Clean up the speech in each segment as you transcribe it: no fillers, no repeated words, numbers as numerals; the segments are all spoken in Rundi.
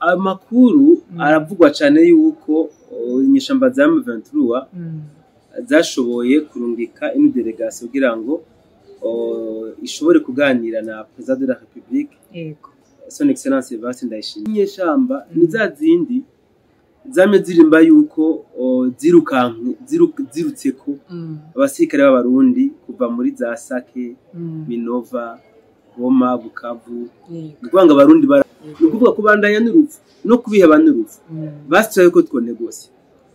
Amakuru aravugwa cyane yuko inyeshamba za M23 zashoboye kurungika ino delegation kugira ngo ishobore kuganira na President de la République Son Excellence Evariste Ndayishimiye. Inyeshamba ni za zindi zame zirimba yuko zirutseko abasirikare b'abarundi kuva muri za Sake, Minova, Goma, Bukavu. Kuvuga ngo abarundi nukuvuga kubandanya n'urupfu no kubiheba n'urupfu basitse ko twonegose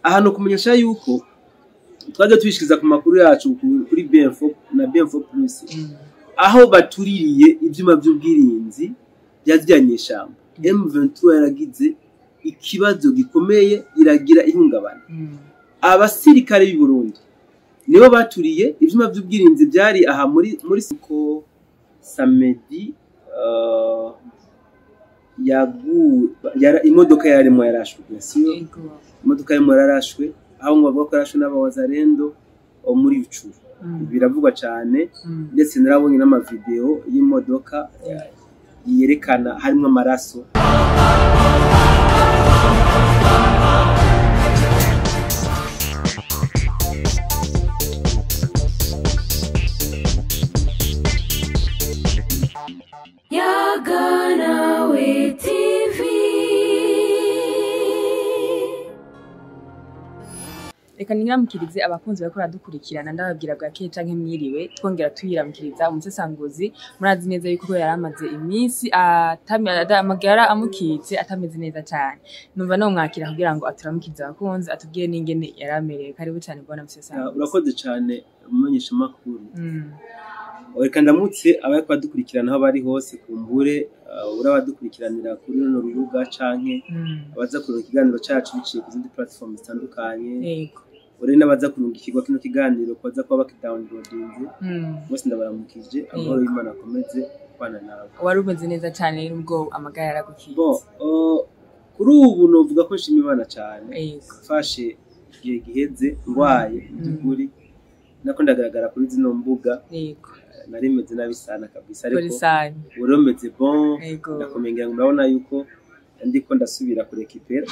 aha no kumenyesha yuko twaje tubishikiza ku makuru yacu kuri BF na BF Plus aho batuririye ibyuma by'ubwirinzi byazijyanyeshamba M23 yaragize ikibazo gikomeye iragira ihungabana abasirikare b'i Burundi nibo baturiye ibyuma by'ubwirinzi byari aha muri siko samedi imodoka yarimo yarashwe siyo imodoka yarimo yarashwe aho ngo bavuga ko yarashwe n'abawazarendo muri Rucuru biravugwa cyane ndetse narabonye n'amavideo y'imodoka yerekana harimo amaraso. Yaganawe TV. Reka ningamukirize abakunzi bakora dukurikirana ndababwira bwa ke canke mwiriwe twongera tuyiramukiriza umusesanguzi murazi neza yuko yaramaze iminsi amagara amukitse atameze neza cyane numva no mwakira kugira ngo aturamukize abakunzi atubwiye n'ingene yaramereye karibu cyane bwana musesanguzi. Urakoze cyane umumenyesha makuru. Reka ndamutse abayako badukurikirana aho bari hose kumbure urabadukurikiranira kuri runo rubuga canke abaza kurunga ikiganiro cacu biciye ku zindi platform zitandukanye. Uri nabaza kurunga ikigwa kino kiganiro kwaza kwa bakidownloadinze bose ndabaramukije amahoro y'Imana akomeze kwana nawe. Wari umeze neza cyane nubwo amagara yaragukitse. Kuri ubu novuga ko nshima Imana cyane fashe igihe giheze ngwaye by'ukuri nako ndagaragara kuri zino mbuga narimeze nabi sana kabisa ariko uromeze bon ndakomengera ngo ndabona yuko ndiko ndasubira kurekipera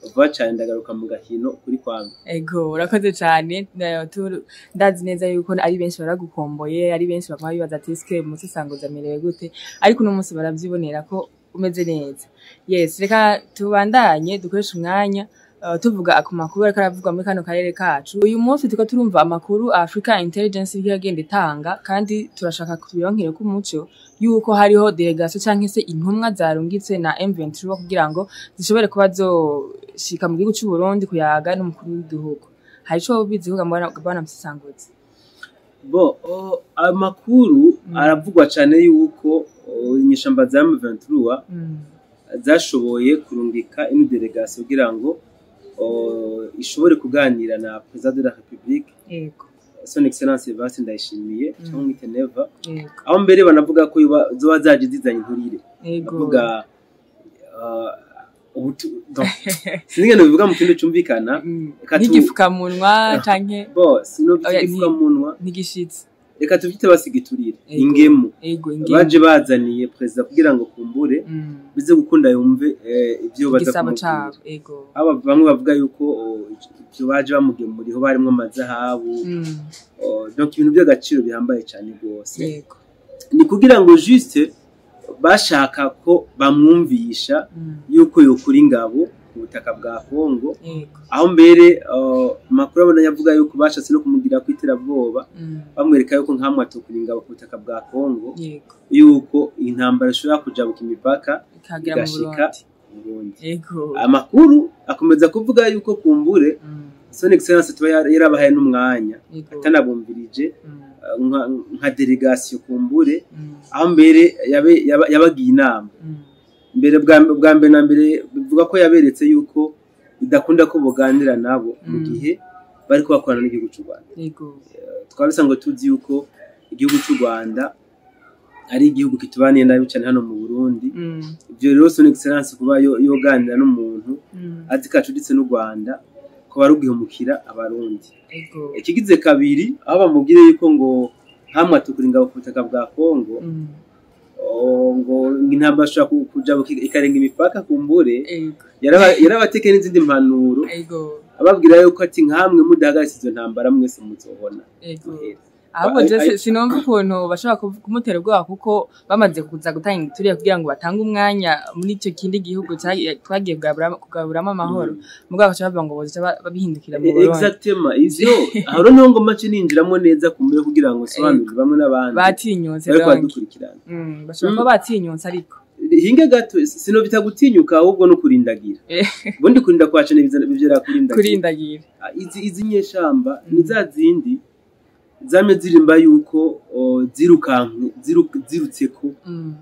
uva cyane ndagaruka mu gakino kuri kwanga. Urakoze cyane ndazi neza yuko ari benshi baragukomboye ari benshi bakaba bibaza ati ske umusesanguza amerewe gute ariko no munsi baravyibonera ko umeze neza. Reka tubandanye dukoresha umwanya tuvuga akumakuru ariko aravuga muri kano karere kacu. Uyu munsi tuko turumva amakuru Africa Intelligence yagenda itanga kandi turashaka kubironkere ku muco yuko hariho delegation canke se intumwa zarungitse na M23 kugira ngo zishobore kuba zoshika mu gihugu cy'u Burundi kuyaga n'umukuru w'igihugu. Hari ico bizivuga bwana musesanguzi? Amakuru aravugwa cyane yuko inyeshamba za M23 zashoboye kurungika ino delegation kugira ngo ishobore kuganira na President de la République Son Excellence Evariste Ndayishimiye cyangwa Miteneva aho mbere banavuga ko zoba zaje zizanye inturire bavuga sinigene bivuga mu kintu cyumvikana n'igifukamunwa canke sinogifukamunwa n'igishitsi reka tuvite basigiturire ingemu baje bazaniye president kugira ngo kumbure bize gukunda yumve ibyo bazakumva. Aba bamwe bavuga yuko ibyo baje bamugemuriho barimo amazahabu donc ibintu by'agaciro bihambaye cyane rwose ni kugira ngo juste bashaka ko bamwumvisha yuko yokuri ingabo ubutaka bwa Kongo aho mbere makuru abona yavuga yuko bashatse no kumugira kwiterabwoba bamwereka yuko nkamwe atukura ingabo ku butaka bwa Kongo yuko intambara ishobora kujabuka imipaka igashika mu Burundi. Amakuru akomeza kuvuga yuko kumbure Son Excellence tuba yarabahaye n'umwanya atanabumvirije nka delegation kumbure aho mbere yabagiye inama mbere bwa mbere na mbere bivuga ko yaberetse yuko bidakunda ko boganira nabo mu gihe bari kubakorana n'igihugu cy'u Rwanda. Twabisa ngo tuzi yuko igihugu cy'u Rwanda ari igihugu kitubaniye nabi cyane hano mu Burundi. Ibyo rero Son Excellence kuba yoganira n'umuntu azi kacuditse n'u Rwanda ko barugihumukira abarundi. Ikigize kabiri aho bamubwire yuko ngo hamwe atukura ingabo ku butaka bwa Kongo ngo intambara ashobora kuja ikarenga imipaka kumbure yarabateke n'izindi mpanuro ababwira yuko ati nkamwe mudahagaritse izo ntambara mwese muzohona ahubwo je sinumva ukuntu bashobora kumutera ubwoba kuko bamaze kuza gutanga ituriye kugira ngo batange umwanya muri icyo kindi gihugu twagiye kugaburamo amahoro mugabo bashobora ngo boza babihindukira mu Burundi exactement ivyo aho no ngo mace ninjiramo neza kumbe kugira ngo sobanurire bamwe n'abandi batinyonse ariko badukurikirana bashobora ko batinyonse ariko hinge gato sino bitagutinyuka ahubwo no kurindagira ubundi kurinda kwacane bivyera kurindagira izi nyeshamba ni za zindi zame zirimba yuko zirutseko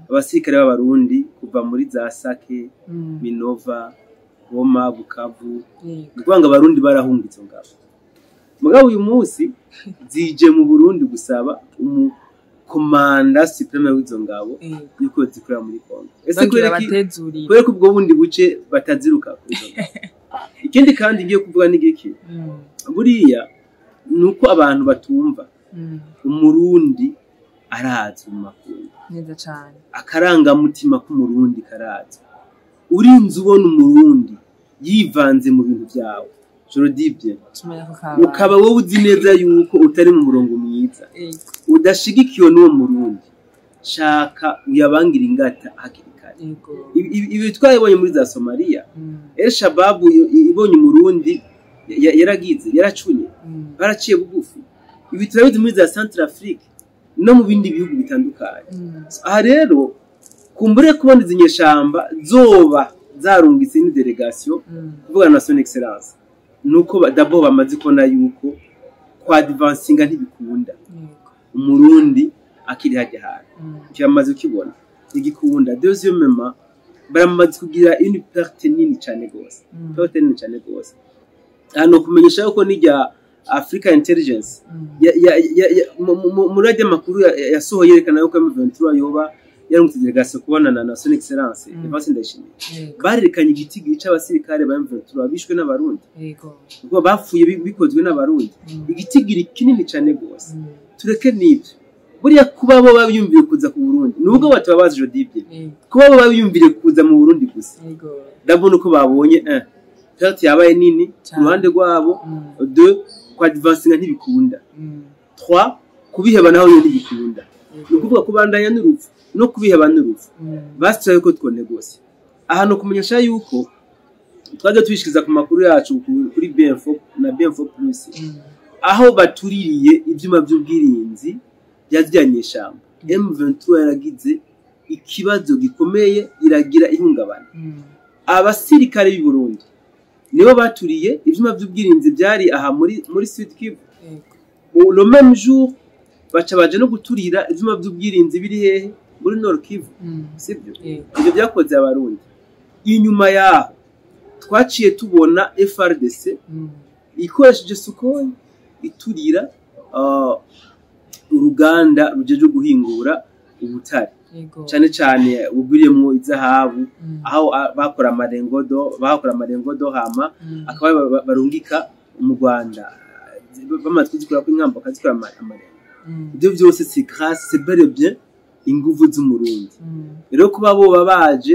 abasirikare b'abarundi kuva muri za Sake Minova Goma Bukavu ngo abarundi barahungitse ngabo mugabo uyu munsi zije mu Burundi gusaba komanda supreme w'izo ngabo yuko zikorera muri Kongo ese kwere ko ubwo bundi buce bataziruka kuzo ikindi kandi ngiye kuvuga n'igiki buriya nuko abantu batumva umurundi arazi mu makuru neza cyane akaranga mutima k'umurundi karazi urinze ubona umurundi yivanze mu bintu byawe jorodibye ukaba wowe uzi neza yuko utari mu murongo mwiza udashigikiwe n'uwo murundi shaka uyabangira ingata hakiri kare ibi twabonye muri za Somalia El Shabab ibonye umurundi yaracunye baraciye bugufi ibi turabizi muri za Centrafrique no mu bindi bihugu bitandukanye aha rero kumbure kubona izinyeshamba zoba zarungitse ni delegation kuvuga na son excellence nuko dabo bamaze kona yuko kwa advancinga ntibikunda umurundi akiri hajya hari cyamaze ukibona igikunda deuxièmement baramaze kugira une perte nini cyane gose perte nini cyane gose hano kumenyesha yuko nijya Africa Intelligence muri makuru yasohoye yerekana yuko M23 yoba yarungutse delegation kubonana na son excellence Evase Ndayishimiye barerekanye igitigi cy'abasirikare ba M23 bishwe n'abarundi ubwo bapfuye bikozwe n'abarundi igitigi kinini cyane gose tureke nibyo buriya kuba bo babiyumviye kuza ku Burundi nubwo batababaza Jodibye kuba bo babiyumviye kuza mu Burundi gusa ndabona uko babonye perte yabaye nini ruhande rwabo 2 kwa advancinga ntibikunda 3 kubiheba naho ntibikunda nukuvuga kubandanya n'urupfu no kubiheba n'urupfu basitse yuko twone gose aha no kumenyesha yuko twaje tubishikiza ku makuru yacu kuri BF4 na BF4+ aho batuririye ibyuma by'ubwirinzi byajyanye shamba M23 yaragize ikibazo gikomeye iragira ihungabana abasirikare b'i Burundi nibo baturiye ibyuma by'ubwirinzi byari aha muri Sud Kivu le même jour baca baje no guturira ibyuma by'ubwirinzi biri hehe muri Nord Kivu sibyo ibyo byakoze abarundi inyuma yaho twaciye tubona FRDC ikoresheje Sukhoi iturira uruganda rujeje guhingura ubutare cyane cyane ubugiriyemo izahabu aho bakora amarengodo hama akaba barungika mu Rwanda bamaze kuzikora ko inkamba kazikora amarengo ibyo byose c'est grâce c'est bel et bien inguvu z'umurundi rero kuba bo babaje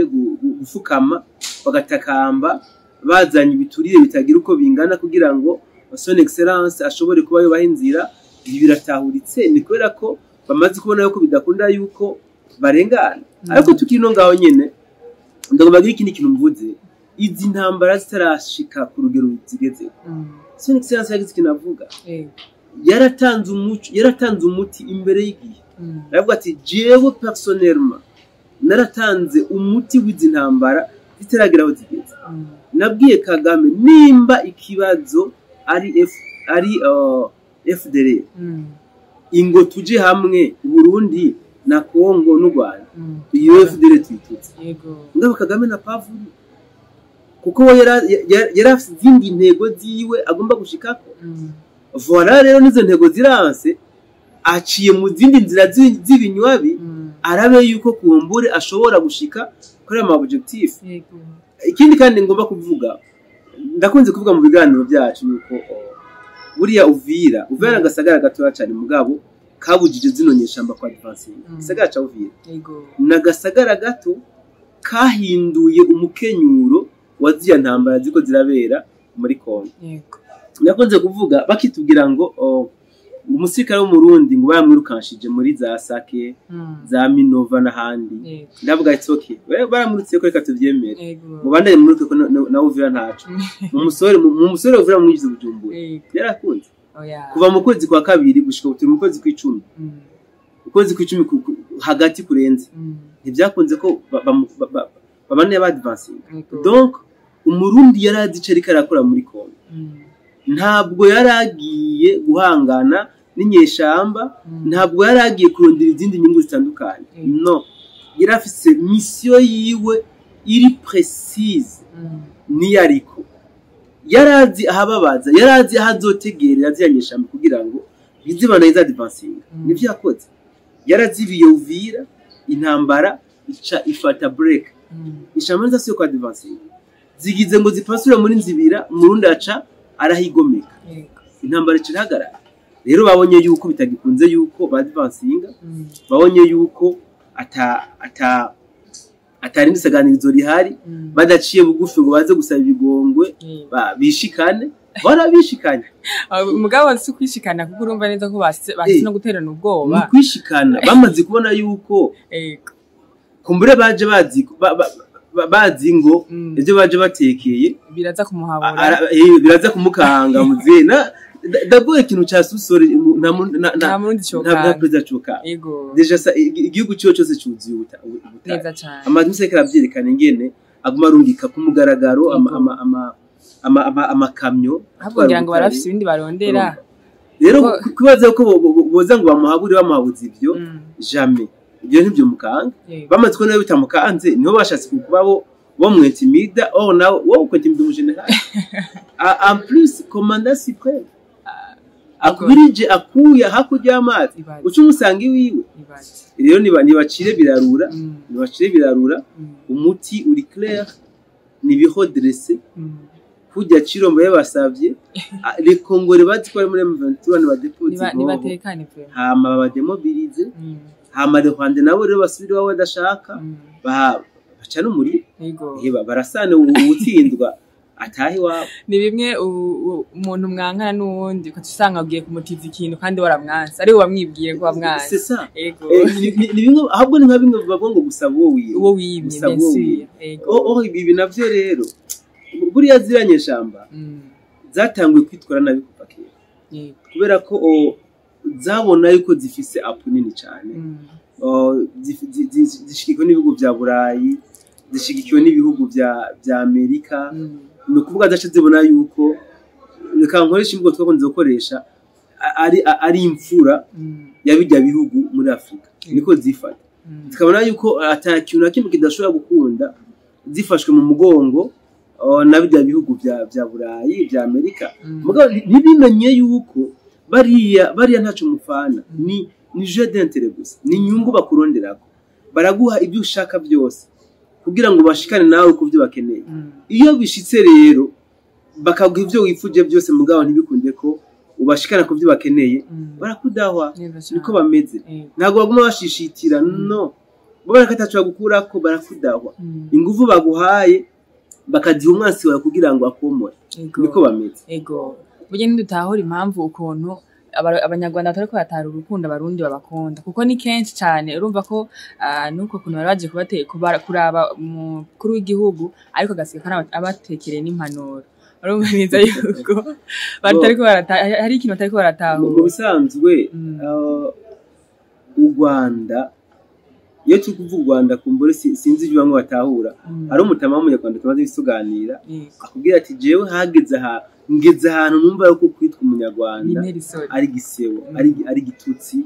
gufukama bagatakamba bazanye ibiturire bitagira uko bingana kugira ngo son excellence ashobore kuba yo bahinzira biratahuritse ni kubera ko bamaze kubona yuko bidakunda yuko barengana ariko tukino ngaho nyene ndagomba ikindi kintu mvuze izi ntambara zitarashika ku rugero zigeze son excellence yagize kinavuga yaratanze umuti imbere y'igihe aravuga ati jewe personnellement naratanze umuti w'izi ntambara zitaragira aho zigeze nabwiye Kagame nimba ikibazo ari FDL ingo tuje hamwe Burundi na Kongo n'u Rwanda iyo FDL twitutse ngabo Kagame na Pavuri kuko yarafite izindi ntego ziwe agomba gushikako voilà rero nizo ntego ziranse aciye mu zindi nzira z'ibinywabi arabe yuko kumbure ashobora gushika kuri ama objectif ikindi kandi ngomba kuvuga ndakunze kuvuga mu biganiro byacu yuko buriya Uvira gasagara gatoya cyane mugabo kabujije zino nyeshamba kwa advancinga gisagara ca Uvira nagasagara gato kahinduye umukenyuro waziya ntambara ziko zirabera muri Kongo nakunze kuvuga bakitubwira ngo umusirikare wo mu Burundi ngo baramwirukanshije muri za Sake za Minova n'ahandi ndavuga it's okay baramurutse ko reka tuvyemere mu bandanye muruke ko na Uvira ntaco mu musore Uvira mu yize Bujumbura yarakunze kuva mu kwezi kwa kabiri gushika turi mu kwezi kw'icumi ukwezi kw'icumi hagati kurenze ntibyakunze ko babane advancing donc umurundi yarazi ico ariko arakora muri Kongo ntabwo yaragiye guhangana n'inyeshamba ntabwo yaragiye kurondera izindi nyungu zitandukanye no yarafise mission yiwe iri précise ni yariko yarazi ahababaza yarazi ahazotegerera ziyanyeshamba kugira ngo bizibana iza advancing nivyo yakoze yarazibiye Uvira intambara ica ifata break ishamanza sio kwa advancing zigize ngo zipasura muri nzibira umurundi aca arahigomeka intambara ciragara rero babonye yuko bitagikunze yuko badvancinga babonye yuko atari ndisaganirizo rihari badaciye bugufi ngo baze gusaba ibigongwe bishikane barabishikanye umugabo si kwishikana kuko urumva neza ko basi no guterana ubwoba kwishikana bamaze kubona yuko kumbure baje bazi ngo ivyo baje batekeye biraza kumuhabura biraza kumukanga muzena dagoye ikintu ca susore nta murundi nta president coka deja sa igihugu cyo cyose cyuzuye neza cyane amaduse karavyerekana ingene aguma rungika kumugaragaro amakamyo kugira ngo barafise ibindi barondera rero kubaza ko boza ngo bamuhabure bamuhabuza ivyo jamais ibyo ntibyo mukanga bamaze ko nayo bitamukanze niho bashatse kubabo bo mwetimida nawe wo kwetimida mu general en plus commandant suprême akubirije akuya hakujya amazi ucu musanga iwiwe rero nibacire birarura umuti uri clair nibiho dressé kujya cirombo yabasavye les congolais bazikora muri M23 badepose nibatekane pe hama bademobilize hama Rwanda nabo rero basubira wawe badashaka baca n'umuri barasane ubutsindwa atahi wabo ni bimwe umuntu mwankana n'uwundi ukatusanga ugiye kumutiza ikintu kandi waramwansa ari wamwibwiye ko wamwansa c'est ça ni bimwe ahubwo ni nka bimwe bavuga ngo gusaba uwo wimye ibi navyo rero buriya ziranye shamba zatanguye kwitwara nabi kuva kera kubera ko zabona yuko zifise apu nini cyane zishigikiwe n'ibihugu bya Burayi zishigikiwe n'ibihugu bya Amerika no kuvuga dace zibona yuko reka nkoresha imvugo twakunze gukoresha ari imfura yabijya bihugu muri Afrika niko zifata zikabona yuko atakintu nakimwe kidashobora gukunda zifashwe mu mugongo nabijya bihugu bya Burayi bya Amerika mugabo ntibimenye yuko bariya ntacu mufana ni jeu d'intérêt gusa ni nyungu bakuronderako baraguha ibyo ushaka byose kugira ngo bashikane nawe kuvyo bakeneye iyo bishitse rero bakaguha ibyo wifuje byose mugabo ntibikunde ko ubashikana kuvyo bakeneye barakudahwa niko bameze ntago baguma bashishitira no bobara katacu bagukurako barakudahwa inguvu baguhaye bakaziha umwansi wawe kugira ngo akomore niko bameze burya ntidutahura impamvu ukuntu abanyarwanda batari ko batara urukundo abarundi babakunda kuko ni kenshi cyane urumva ko nuko kuntu baraje kuraba umukuru w'igihugu ariko agasiga abatekereye n'impanuro urumva neza yuko batari ko hari ikintu batari ko baratahura mu bisanzwe u Rwanda iyo turi kuvuga u Rwanda kumbure sinzi ibyo bamwe batahura ari umutama w'umunyarwanda tumaze bisuganira akubwira ati jewe ngeze ahantu numva yuko kwitwa umunyarwanda ari gisebo ari gitutsi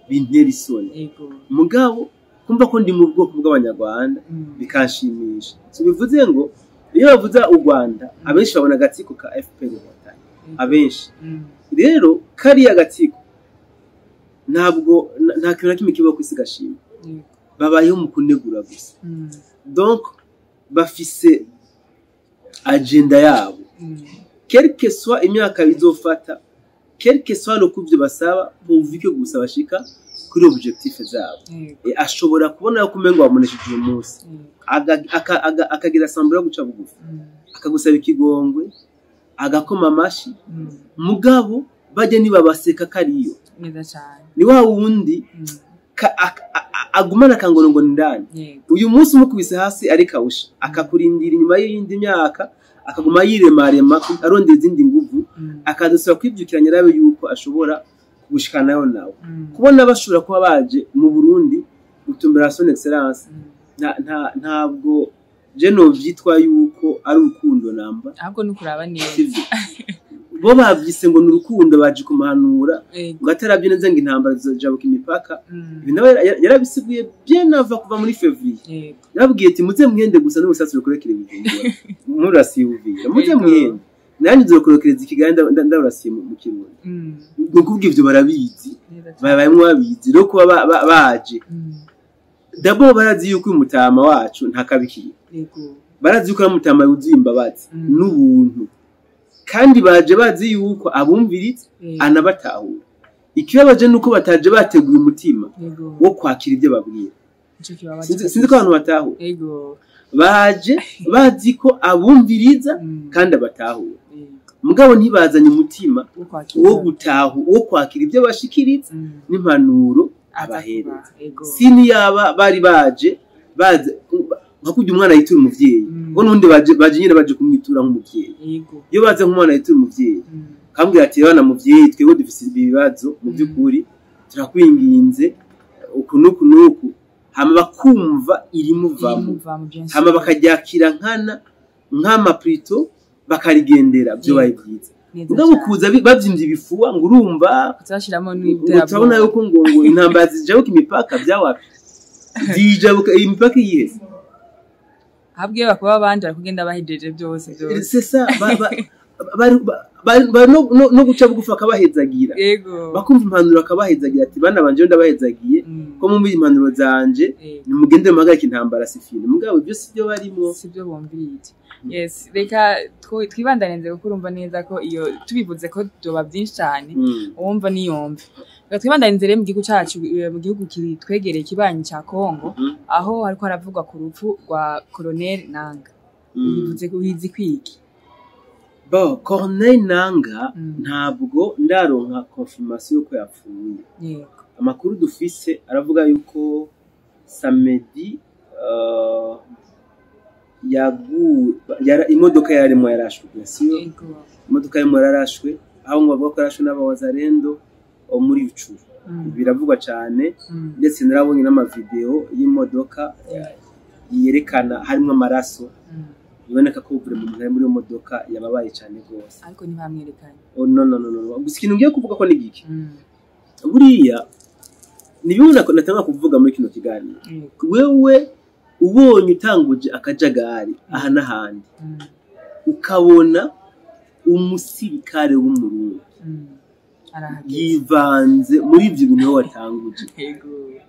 bintera isoni mugabo kumva ko ndi mu bwoko bw'abanyarwanda bikanshimisha so bivuze ngo iyo bavuze u Rwanda abenshi babona agatsiko ka FPR batanye abenshi rero kariya gatsiko ntabwo nta kintu na kimwe kibaho kwisigashima babayeho mu kunegura gusa donc bafise agenda yabo quelque soit imyaka bizofata quelque soit le couple basaba bumva ko gusa bashika kuri objectif zabo ashobora kubona ko umengo wamunesheje uyu munsi akagira sambura guca bugufi akagusaba ikigongwe agakoma amashi mugabo bajye niba baseka kariyo ni wa wundi agumana kangorongo ndani uyu munsi umukubise hasi ari kawusha akakurindira inyuma y'indi myaka akaguma yiremarema arondera izindi nguvu akadusaba kwibyukiranya rabe yuko ashobora kugushikana nayo nawe kubona bashobora kuba baje mu Burundi gutumbera son excellence ntabwo je no vyitwa yuko ari urukundo namba ahubwo nukuraba neza bo bavyise ngo nurukundo baje kumanura ngatarabye neza ngo intambara zizojabuka imipaka ibinawe yarabisiguye bien ava kuva muri février yabwiye ati muze mwende gusa n'ubusatsi rukorekere bivumbura murasiyuvira muze mwende nani zokurokereza ikiganda ndabirasiye mu Kirundi n'ukubwa ivyo barabizi bayimwe babizi no kuba baje dabo barazi yuko umutama wacu ntakabikiye barazi yuko umutama yuzuye imbabazi n'ubuntu kandi baje bazi yuko abumviritse anabatahura ikibabaje nuko bataje bateguye umutima wo kwakira ibyo babwira sinzi ko abantu batahura baje bazi ko abumviriza kandi abatahura mugabo ntibazanye umutima wo gutahu wo kwakira ibyo bashikiriza n'impanuro abahereza sini yaba bari baje nkakujya umwana yitura umuvyeyi ngo nundi baje nyine baje kumwitura nk'umuvyeyi iyo baze nk'umwana yitura umuvyeyi kambwira ati bana muvyeyi twebwe dufise ibibazo mu by'ukuri turakwinginze uku hama bakumva irimuvamo hama bakaryakira nkama plutôt bakarigendera byo bayibyiza ngabo kuza bavyimvye ibifuwa ngo urumva kuzashiramo n'ibitera utabona yuko ngo intambara zijabuka imipaka byawapi zijabuka imipaka yihese habwiye bakuba abandi kugenda bahejeje byose c'est ça no guca bugufi akabahezagira bakumva impanuro akabahezagira ati bana banje ndabahezagiye ko mu impanuro zanje nimugende muhagarike intambara sifine mugabo byo sibyo barimo sibyo bombiye yes reka twibandanenze kuko urumva neza ko iyo tubivuze ko doba byinshi cyane wumva niyomve reka twibandanenze rero mu gihugu cyacu mu gihugu kitwegereye kibanyi cya Kongo aho hariko haravugwa ku rupfu rwa Colonel Nanga bivuze ko wizi kwiki Bo Corneille Nanga ntabwo ndaronka confirmation ko yapfuye amakuru dufise aravuga yuko samedi imodoka yarimo yarashwe siyo imodoka yarimo yarashwe aho ngo bavuga ko yarashwe n'abawazarendo muri Rucuru biravugwa cyane ndetse narabonye n'amavideo y'imodoka yerekana harimo amaraso iboneka ko buri muntu ari muri modoka yababaye cyane gose ariko ntibamwerekanye no gusa ikintu ngiye kuvuga ko nigiki buriya nibibona ko natanga kuvuga muri kino kiganiro wewe ubonye utanguje akajagari aha n'ahandi ukabona umusirikare w'umurundi yivanze muri ibyo bintu watanguje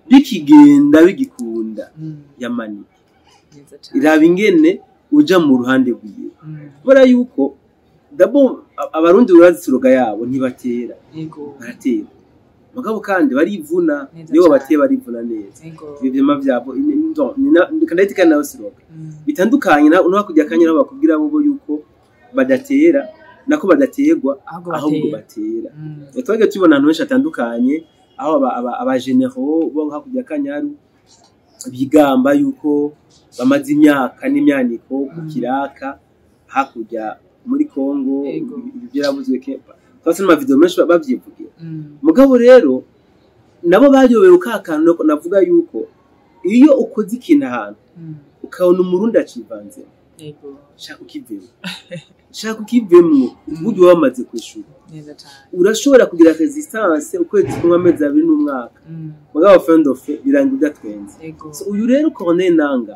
bikigenda bigikunda yamanike iraba ingene uja mu ruhande rwiwe kubera yuko dabo abarundi uraziroga yabo ntibatera baratera mugabo kandi barivuna niyo bateye barivuna neza ibyo byabo kandayitika nayo siroga bitandukanye no hakujya kanyira bakubwira bo yuko badatera nako badaterwa ahubwo batera twage tubona abantu benshi atandukanye aho aba generaux bo hakujya kanyaru bigamba yuko bamaze imyaka n'imyaniko ku kiraka hakujya muri Kongo ibyo yabuzwe kepa twase mu video menshi babyivugira mugabo rero nabo baryobewe kakantu navuga yuko iyo ukoze ikintu ahantu ukabona umurundi acivanze shaka ukivemo uburyo wamaze kwishura urashobora kugira resistance ukwezi kumwe amezi 2 n'umwaka mugabo friend of biranga udatwenze so uyu rero Corneille Nanga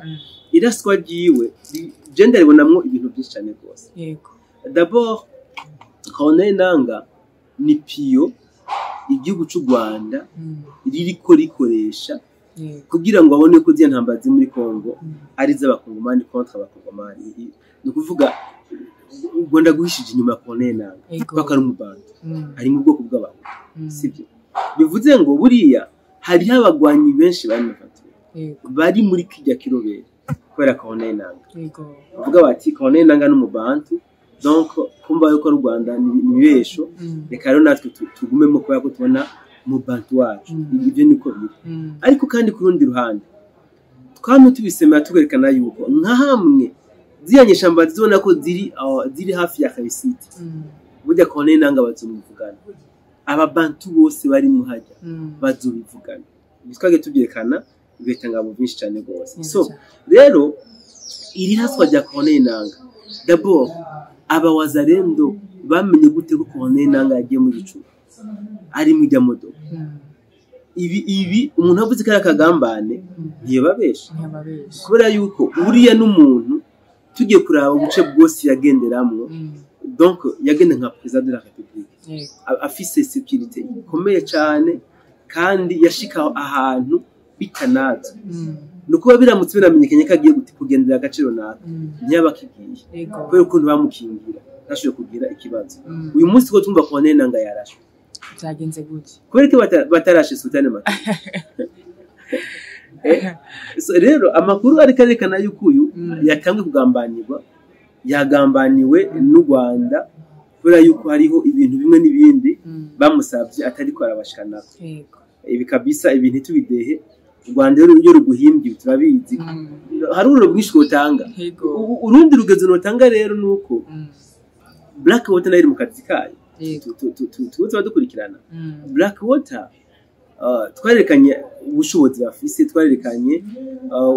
iraswa giwe gender ibonamwo ibintu byinshi cyane rwose d'abord Corneille Nanga ni piyo igihugu cy'u Rwanda ririko rikoresha kugira ngo abone ko zya ntambazi muri Kongo ari z'abakongomani contre abakongomani no kuvuga Rwanda guhishije inyuma Corneille Nangaa kuko ari umubantu ari mu bwoko bw'abantu sibyo bivuze ngo buriya hari abagwanyi benshi bari muri kijya kirobera kubera Corneille Nangaa bavuga bati Corneille Nangaa n'umubantu donc kumva yuko Rwanda ni besho reka rero natwe tugumemo ko tubona mu bantu wacu ibyo niko biri ariko kandi ku rundi ruhande twamwe tubisemera tugerekana yuko nka hamwe ziyanye shamba zibona ko ziri hafi ya Karisiti burya Corneille Nangaa bazumuvugana aba bantu bose bari muhajya bazubivugana bitwage tubyerekana bigatanga mu byinshi cyane gose so rero iri haswa rya Corneille Nangaa d'abord aba wazalendo bamenye gute ko Corneille Nangaa yagiye mu gicuku ari mu modoka ibi umuntu avuze ko akagambane ntiyababesha kubera yuko uriya n'umuntu tugiye kuraba ubuce bwose yagenderamwo donc yagenda nka president de la République afise sécurité ikomeye cyane kandi yashika ahantu bitanaza nuko biramutse binamenyekanye ko agiye kugendera agaciro nako ntiyabakigiye kubera ukuntu bamukingira nashoboye kugira ikibazo uyu munsi ko tumva Corneille Nangaa yarashwe byagenze gute kubera ko batarashe Sultani Makenga rero amakuru ari karekana yuko uyu yatangwe kugambanirwa yagambaniwe n'u Rwanda kubera yuko hariho ibintu bimwe n'ibindi bamusabye atari ko arabashikana ibi kabisa ibintu tubidehe u Rwanda rero iyo ruguhimbye turabizi hari ururo bwinshi gutanga urundi rugezo notanga rero nuko Blackwater nayo mu kazi kayo tuba dukurikirana Blackwater twarerekanye ubushobozi bafise twarerekanye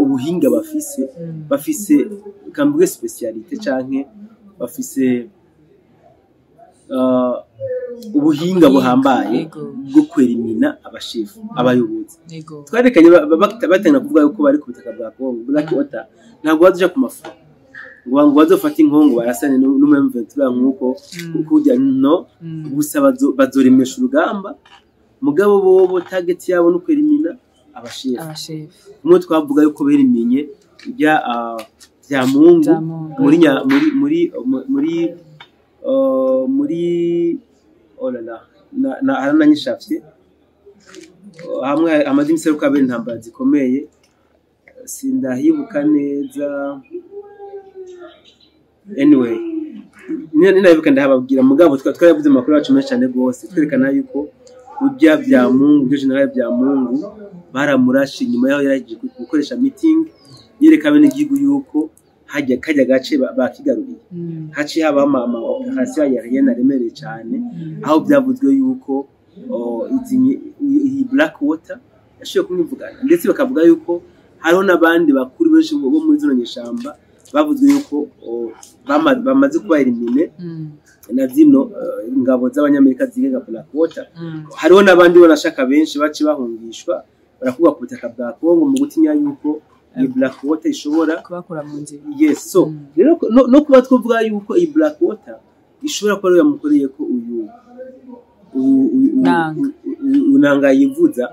ubuhinga bafise kambuge specialité canke bafise ubuhinga buhambaye bwo kwerimina abashefu abayobozi twarerekanye batanga kuvuga yuko bari ku butaka bwa Kongo Blackwater ntabwo baje ku mafu ngo bazofata inkongo barasane n'umemventura nkuko kujya no gusa bazoremesha urugamba mugabo bobo target yabo no kwerimina abashefu umwe twavuga yuko beriminye bya Mungu muri olala na arananyishafye hamwe amadimise yo kabiri ntambara zikomeye sindahibuka neza anyway ninabibuka ndahababwira mugabo twaravuze makuru yacu menshi cyane gose twerekana yuko ujya bya Mungu byo general bya Mungu baramurashe nyuma yaho yaragiye gukoresha meeting yereka bene igihugu yuko hajya kajya gace bakigaruriye haci haba ama operation ya rien aremereye cyane aho byavuzwe yuko iyi Blackwater yashoye kumwivugana ndetse bakavuga yuko hariho nabandi bakuru benshi bo muri zino nyeshamba bavuzwe yuko bamaze kuba elimine na zino ingabo z'abanyamerika zigenga Blackwater hariho nabandi banashaka benshi baci bahungishwa barakuba ku butaka bwa Kongo mu gutinya yuko iyi Blackwater ishobora kubakora mu nzira yes so rero no kuba twovuga yuko iyi Blackwater ishobora kuba yamukoreye ko uyu Nangaa yivuza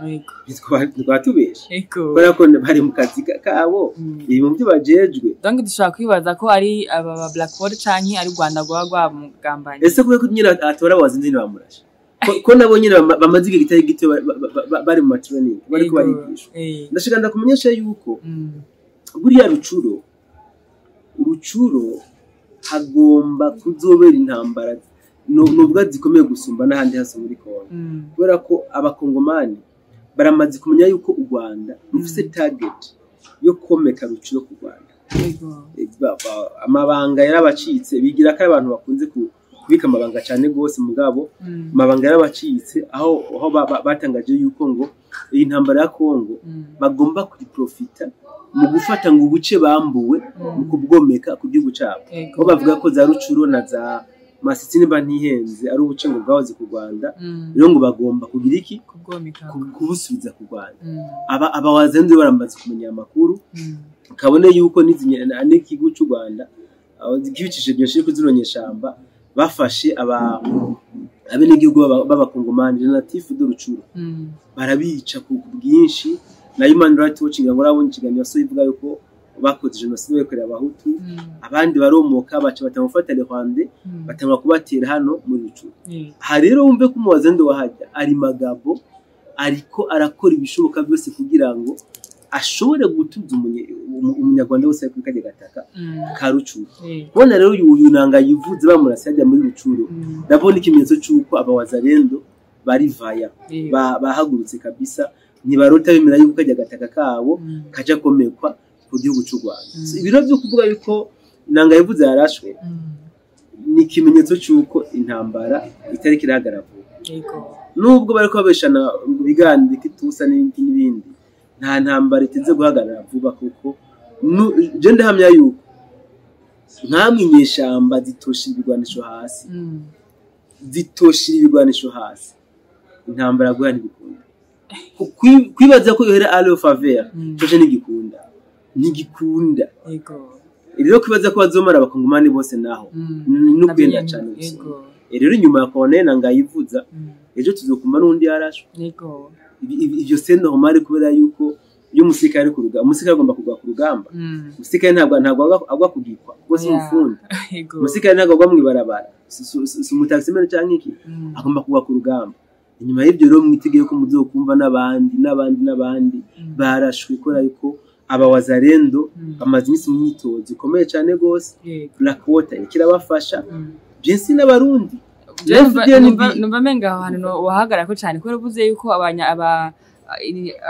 twatubesha kubera ko bari mu kazi kabo ibi mu byo bajejwe donc dushaka kwibaza ko ari aba Blackwater canke ari Rwanda gwa mugambanye ese kubera ko nyira atora wazinzi bamurasha ko nabo nyira bamaze igihe gitari gito bari mu training bari ko barigishwa ndashaka ndakumenyesha yuko buriya rucuro hagomba kuzobera intambara nubwo zikomeye gusumba n'ahandi hose muri Kongo kubera ko abakongomani baramaze kumenya yuko u Rwanda rufise target yo komeka rucuro ku Rwanda amabanga yarabacitse bigira ko abantu bakunze kubika amabanga cyane gose mugabo amabanga yarabacitse aho batangaje yuko ngo iyi ntambara ya Kongo bagomba kuyiprofita mu gufata ngo ubuce bambuwe mu kubwomeka ku gihugu cyabo aho bavuga ko za rucuro na za Masitini bantihenze ari ubucengo bwahoze ku Rwanda rero ngo bagomba kugira iki kubusubiza ku Rwanda abawazenze baramaze kumenya amakuru kabone yuko n'ikigo cy'u Rwanda gikibicishije byinshi kuzironyeshamba bafashe abenegihugu b'abakongomani natif de rucuro barabica ku bwinshi na Human Rights Watch ngo rabonye ikiganiro so ivuga yuko bakoze jenoside yakorewe abahutu abandi baromoka baca batamufata Rwanda batangwa kubatera hano muri Rucuru aha rero wumve ko umuwazendo wahajya ari Magabo ariko arakora ibishoboka byose kugira ngo ashobore gutuza umunyarwanda wose kuri kajya gataka ka Rucuru bona rero uyu nanga yivuze bamurasajya muri Rucuru ndabona ikimenyetso cyuko abawazarendo bari vaya bahagurutse kabisa ntibarota bemera yuko kajya gataka kabo kaja komekwa ku gihugu cy'u Rwanda ibiro byo kuvuga yuko nanga yivuze yarashwe ni ikimenyetso cyuko intambara itari kiragara nubwo bariko babeshana biganira kitusa n'ibindi nta ntambara iteze guhagarara vuba kuko je ndahamya yuko nkamwinyeshamba zitoshira ibigwanisho hasi intambara guhana ibikunda kwibaza ko yohera allo faveur cyo ntigikunda rero kwibaza ko bazomara abakongomani bose naho n'ubwenda cyane rero nyuma ya konena ngayivuza ejo tuzokuma n'undi yarashwe ibyo sendo homari kubera yuko iyo umusirikare ari ku rugamba umusirikare agomba kugwa ku rugamba umusirikare ntabwo agwa kugikwa bose umufundi umusirikare ntabwo agwa mwibarabara si umutaximene cyangwa iki agomba kugwa ku rugamba inyuma y'ibyo rero mwitegeye ko muzokumva n'abandi barashwe kora yuko abawazarendo bamaze iminsi mu myitozo ikomeye cyane gose Black Water kirabafasha byinshi n'abarundi numva menga ahantu wahagara ko cyane ko ruvuze yuko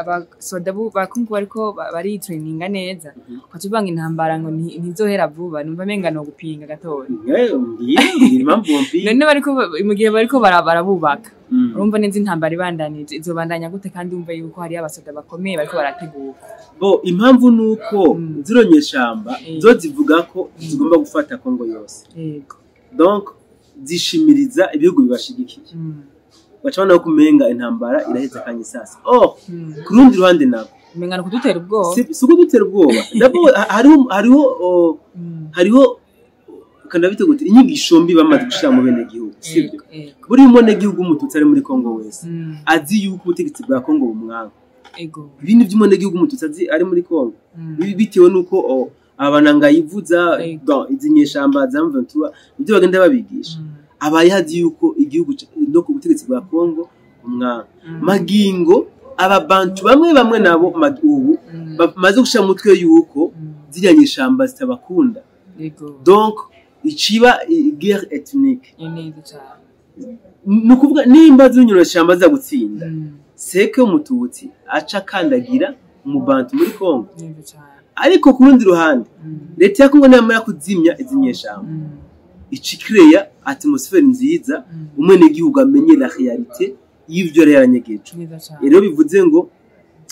abasoda bakungu bariko bari traininga neza kwatubanga intambara ngo ntizohera vuba numva menga no gupinga gatoya none bariko mu gihe bariko barabubaka urumva neza intambara ibandanije izobandanya gute kandi umva yuko hari abasoda bakomeye bariko barateguka impamvu nuko zironyeshamba zo zivuga ko zigomba gufata Kongo yose donc zishimiriza ibihugu bibashigikiye bacana ko kumenga intambara iraheza kanye sasa kurundi ruhande nabo mengana kudutera ubwoba si kudutera ubwoba ndabo hariho kandi biteguye inyigisho mbi bamaze gushira mu bene gihugu sibyo buri mone gihugu umututsi ari muri Kongo wese azi yuko ubutegetsi bwa Kongo bumwanga ibindi by'umone gihugu umututsi ari muri Kongo bitewe nuko abananga yivuza izinyeshamba za M23 ibyo bagenda babigisha abayazi yuko igihugu no ku butegetsi bwa Kongo umwanga magingo ababantu bamwe nabo ubu bamaze gushira mutwe yuko ziranyeshamba zitabakunda donc iciba guerre ethnique nukuvuga nimba zinyurashamba za gutsinda seke umututsi aca kandagira mu bantu muri Kongo ariko ku rundi ruhande leta ya Kongo namara kuzimya izinyeshamba icikireya atmosphere nziza umwene gihugu amenye la réalité y'ivyo yaranyegeje rero bivuze ngo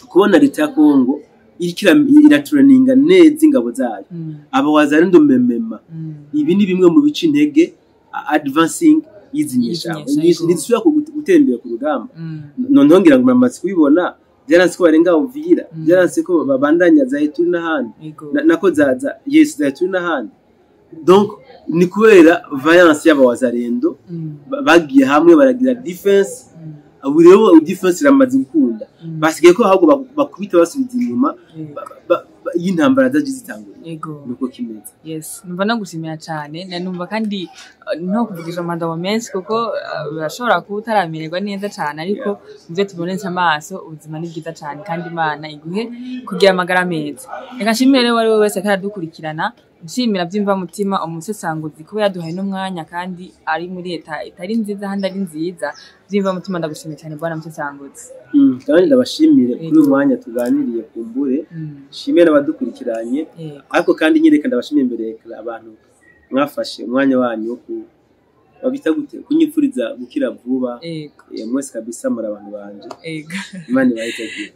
kubona leta ya Kongo iratraninga neza ingabo zayo abawazarendo memema ibi ni bimwe mu bice intege advancing yizinyeshamba nizisubira gutembera ku rugamba none ngira ngo mamaze kubibona byaranse ko barenga Uvira byaranse ko babandanya za Ituri n'ahandi nako za yes za Ituri n'ahandi donc ni kubera violence y'abawazarendo bagiye hamwe baragira defense rero defense iramaze gukunda basigaye ko ahubwo bakubita basubiza inyuma y'intambara zaje zitangura nuko kimeze yes numva nagushimira cyane numva kandi no kuvugisha amandabo menshi kuko birashobora kutaramererwa neza cyane ariko muvyo tubonetse amaso ubuzima ni bwiza cyane kandi Imana iguhe kugira amagara meza reka nshimire rero wari wese karadukurikirana nshimira byimva mutima umusesanguzi kuba yaduhaye n'umwanya kandi ari muri leta itari nziza handi ari nziza byimva mutima ndagushimira cyane bwana musesanguzi kandi ndabashimire kuri umwanya tuganiriye kumbure shimire n'abadukurikiranye ariko kandi nyereka ndabashimire imbere abantu mwafashe umwanya wanyu wo babita gute kunyipfuriza gukira vuba mwese kabisa muri abantu banje Imana ibahezagiye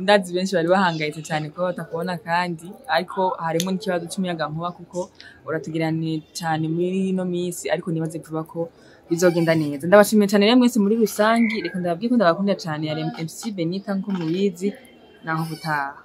ndazi benshi bari bahangayitse cyane ko batakubona kandi ariko harimo n'ikibazo cy'umuyaga nkuba kuko uratugirane cyane muri ino minsi ariko nibaze vuba ko bizogenda neza ndabashimiye cyane rero mwese muri rusangi reka ndababwiye ko ndabakunda cyane ya MC Benita nko mubizi naho butaha